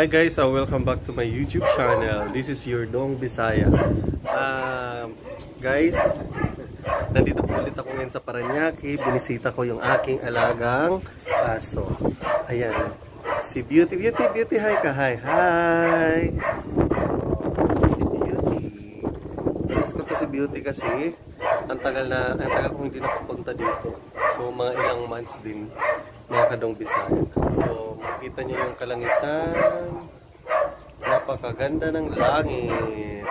Hi guys, welcome back to my YouTube channel. This is your Dong Bisaya. Guys, nandito po ulit ako ngayon sa Parañaque. Binisita ko yung aking alagang aso. Ayan, si Beauty. Hi ka, hi. Si Beauty. Miss ko to si Beauty kasi ang tagal kong hindi nakapunta dito. So mga ilang months din, mga kadong Bisaya. So makita niyo yung kalangitan. Napakaganda ng langit.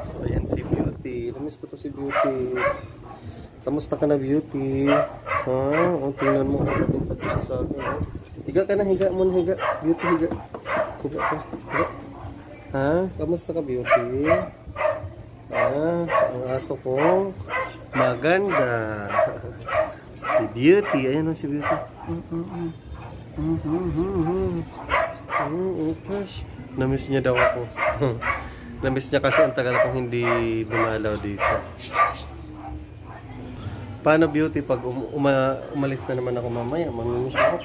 So ayan si Beauty. Namiss ko to si Beauty. Kamusta ka na, Beauty? Ha? O, tingnan mo. Nakatingtad ko siya sa akin. Ha? Higa ka na, higa mo na, higa. Beauty, higa. Higa ka. Higa. Ha? Kamusta ka, Beauty? Ang aso ko maganda. Si Beauty. Ayan o si Beauty. Gosh. Namiss niya daw ako. Namiss niya kasi ang tagal akong hindi bumalaw dito. Paano, Beauty? Pag umalis na naman ako mamaya, mamimiss ako.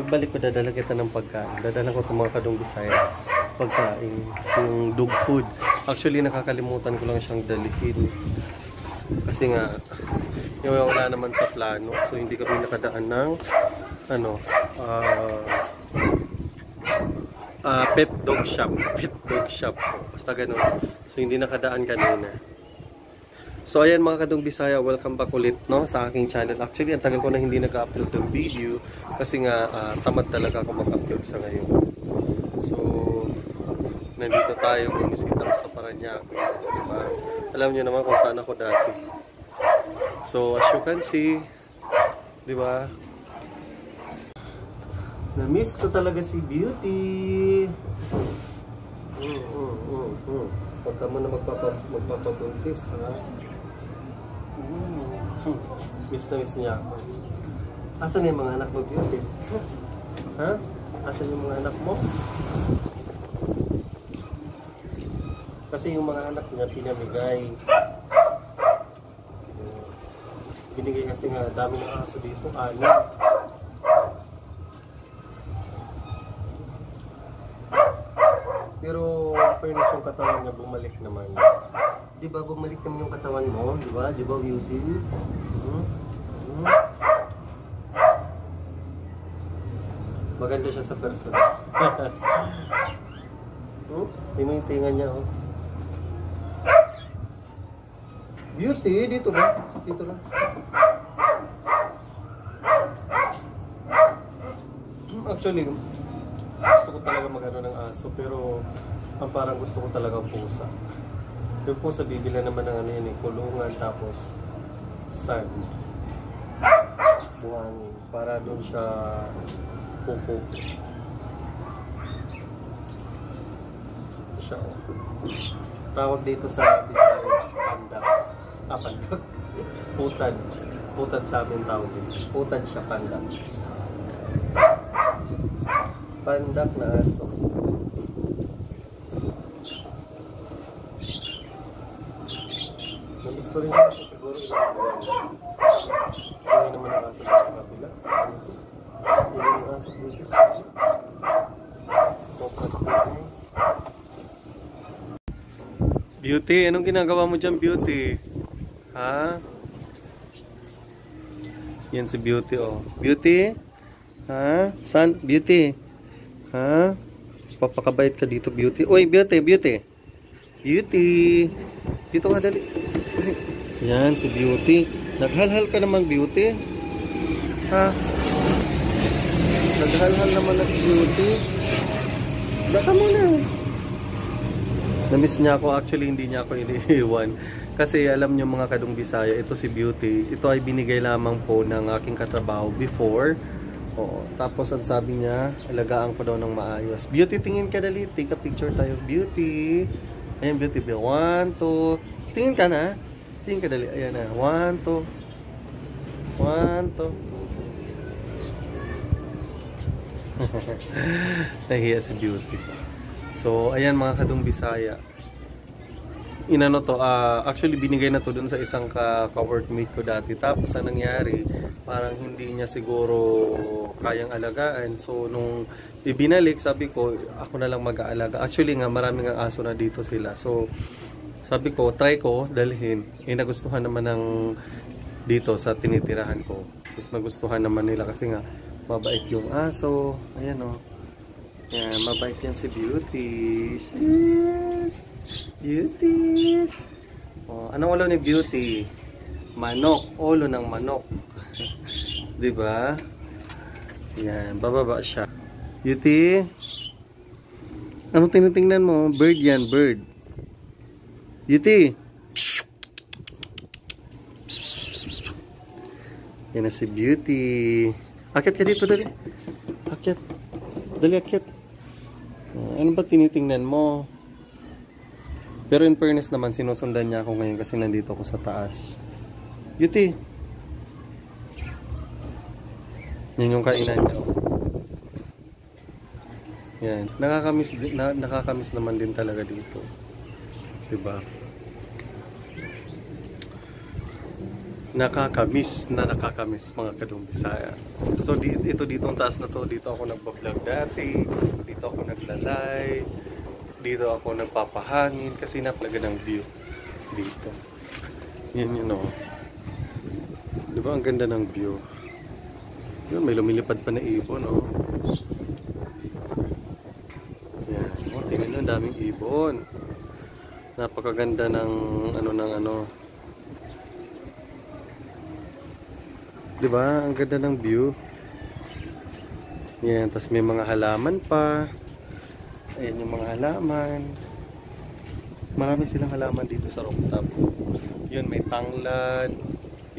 Pagbalik ko, dadala kita ng pagkain. Dadala ko itong mga kadong Bisaya. Pagkain. Yung dog food. Actually, nakakalimutan ko lang siyang dalihin. Kasi nga, wala naman sa plano. So, hindi kami nakadaan ng pet dog shop. Basta ganun. So, hindi nakadaan kanina. So, ayan mga kadong Bisaya, welcome back ulit sa aking channel. Actually, ang tagal ko na hindi nag-upload ng video kasi nga tamad talaga ako mag-upload sa ngayon. So, nandito tayo, bumisita ko sa Parañaque. Diba? Alam niyo naman kung saan ako dati. So, as you can see, di ba? Na-miss ko talaga si Beauty. Huwag ka mo na magpapabuntis, ha? Miss na miss niya ako. Asan yung mga anak mo, Beauty? Ha? Asan yung mga anak mo? Kasi yung mga anak niya pinamigay. Binigay kasi nga dami ng aso dito, Pero fairness yung katawan niya bumalik naman. Di ba bumalik naman yung katawan mo? Di ba? Di ba, Beauty? Maganda siya sa person. Tinitingan niya, oh. Beauty, dito ba? Dito lang. Actually, gusto ko talaga magano ng aso, pero ang parang gusto ko talaga pusa. Yung pusa, bibila naman ng kulungan, tapos sand. Buhangin. Para doon siya pupo. Siya, oh. Tawag dito sa Bisaya, pandak. Pandak. Putad. Putad sa amin tawag dito. Putad siya, pandak. Pandak na aso. Namiss ko rin siya siguro. Hindi naman ang aso sa kapila. Hindi yung aso dito sa kapila. Beauty, anong ginagawa mo dyan, Beauty? Ha? Yan si Beauty, oh. Beauty? Ha? San? Beauty? Ha? Papakabait ka dito, Beauty. Uy, Beauty. Beauty. Dito ka, dali. Yan, si Beauty. Naghalhal ka naman, Beauty. Ha? Naghalhal naman na si Beauty. Baka mo na. Namiss niya ako. Actually, hindi niya ako iniiwan. Kasi alam niyo mga kadong Bisaya, ito si Beauty. Ito ay binigay lamang po ng aking katrabaho before. Oo. Tapos ang sabi niya, alagaan ko daw ng maayos. Beauty, tingin ka dali. Take a picture tayo. Beauty. Ayan, Beauty. 1, 2. Tingin ka na. Tingin ka dali. Ayan na. 1, 2. 1, 2. Nahiya si Beauty. So, ayan mga kadong Bisaya. inano to, actually binigay na to dun sa isang ka-workmate ko dati. Tapos ang nangyari, parang hindi niya siguro kayang alagaan. So nung ibinalik, sabi ko, ako na lang mag-aalaga. Actually nga, maraming ang aso na dito sila. So sabi ko, try ko, dalhin. Nagustuhan naman ng dito sa tinitirahan ko. Tapos nagustuhan naman nila kasi nga, mabait yung aso. Ayan o. Yan, mabait yan si Beauty. Yes! Beauty! Oh, anong ulo ni Beauty? Manok. Ulo ng manok. Diba? Yan, bababa siya. Beauty? Anong tinitingnan mo? Bird yan, bird. Beauty! Yan na si Beauty. Akyat ka dito, dali. Akyat. Dali, akyat. Ano ba tinitingnan mo? Pero in fairness naman, sinusundan niya ako ngayon kasi nandito ako sa taas. Beauty! Yan yung kainan niya. Yan. Nakakamiss naman din talaga dito. Diba? Nakakamiss mga Kadong Bisaya. So ito dito ang taas na to, dito ako nagba-vlog dati, dito ako naglalay, dito ako nagpapahangin kasi napalaga ng view dito. Yan yun o. Diba ang ganda ng view? Yun, may lumilipad pa na ibon o. Yan. O, tingnan nyo, ang daming ibon. Napakaganda ng ano. Diba? Ang ganda ng view. Yan. Tapos may mga halaman pa. Ayan yung mga halaman. Marami silang halaman dito sa rooftop. Yun, may tanglad.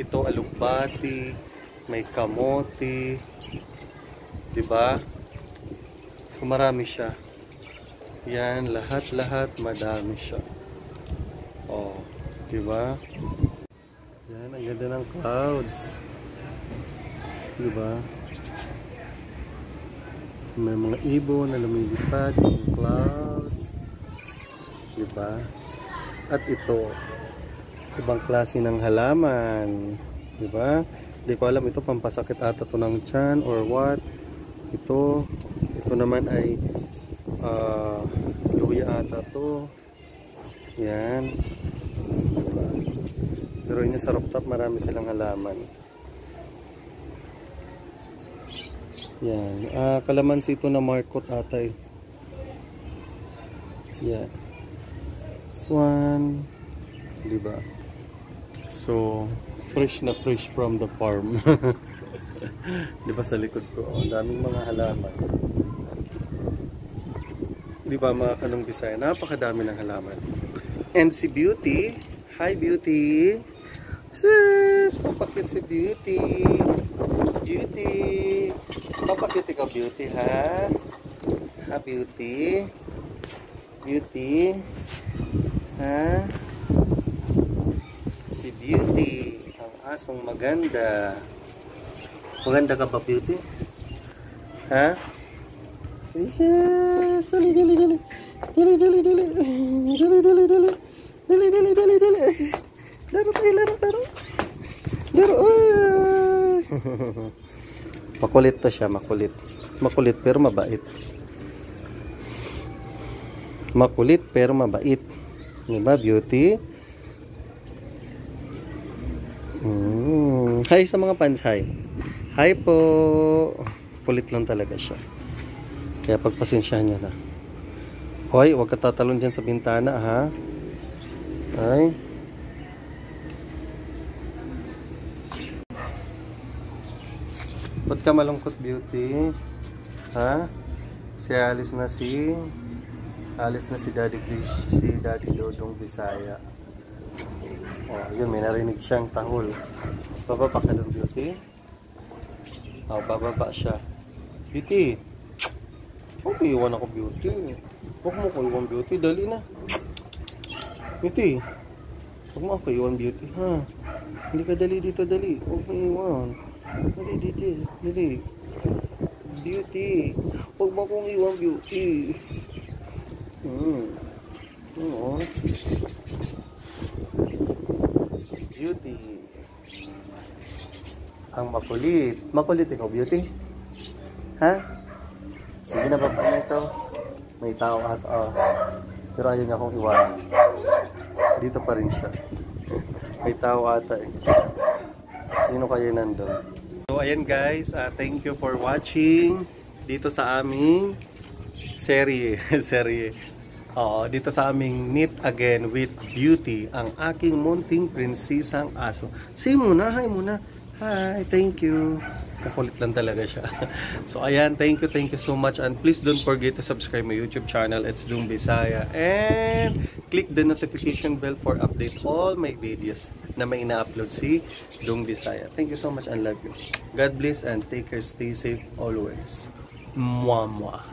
Ito, alugbati. May kamote. Diba? So, marami siya. Yan. Lahat madami siya. Oh. Diba? Yan. Ang ganda ng clouds. Diba? May mga ibon na lumilipad yung clouds. Diba? At ito, ibang klase ng halaman. Diba? Hindi ko alam ito pampasakit ata to ng tiyan or what. Ito naman ay luya ata to. Yan. Diba? Pero yun sa rooftop marami silang halaman. Yan. Kalamansi ito na markot atay. Yan. Swan. Diba? So, fresh na fresh from the farm. Diba sa likod ko? Ang daming mga halaman. Diba mga Kadong Bisaya? Napakadami ng halaman. And si Beauty. Hi Beauty. Sis! Papakit si Beauty. Beauty. Papakit ikaw Beauty ha? Ha Beauty? Beauty? Ha? Si Beauty. Ang asong maganda. Maganda ka ba Beauty? Ha? Yes! Dali. Laro. Makulit to siya, makulit. Makulit pero mabait. Makulit pero mabait. Diba, Beauty? Hi sa mga fans, hi. Hi po. Kulit lang talaga siya. Kaya pagpasensyahan niya na. Hoy, huwag ka tatalon dyan sa bintana, ha? Ay. Ba't ka malungkot Beauty? Ha? Alis na si Daddy Fish, si Daddy Dodong Bisaya. Oh, yun, may narinig siyang tahol. Bababa ka doon Beauty? Oh, bababa siya. Beauty! Huwag mo iwan ako Beauty. Huwag mo ako iwan Beauty, dali na. Beauty! Huwag mo ako iwan Beauty, ha? Hindi ka dali dito, dali. Huwag mo iwan. Dali. Beauty. Huwag mo akong iwan Beauty. Oo. oh. Si Beauty. Ang makulit. Makulit ikaw, Beauty? Ha? Sige na, baba na ikaw. May tao at pero ayaw niya akong iwanan. Dito pa rin siya. May tao ata eh. Sino kaya nandun? So ayan guys, thank you for watching dito sa aming serye. Dito sa aming Meet Again with Beauty, ang aking munting prinsesang aso. Say muna, hi muna. Hi, thank you. Kukulit lang talaga siya. So ayan, thank you so much, and please don't forget to subscribe my YouTube channel. It's Dung Bisaya, and click the notification bell for update all my videos na may ina-upload si Dung Bisaya. Thank you so much and love you. God bless and take care, stay safe always. Mwah mwah.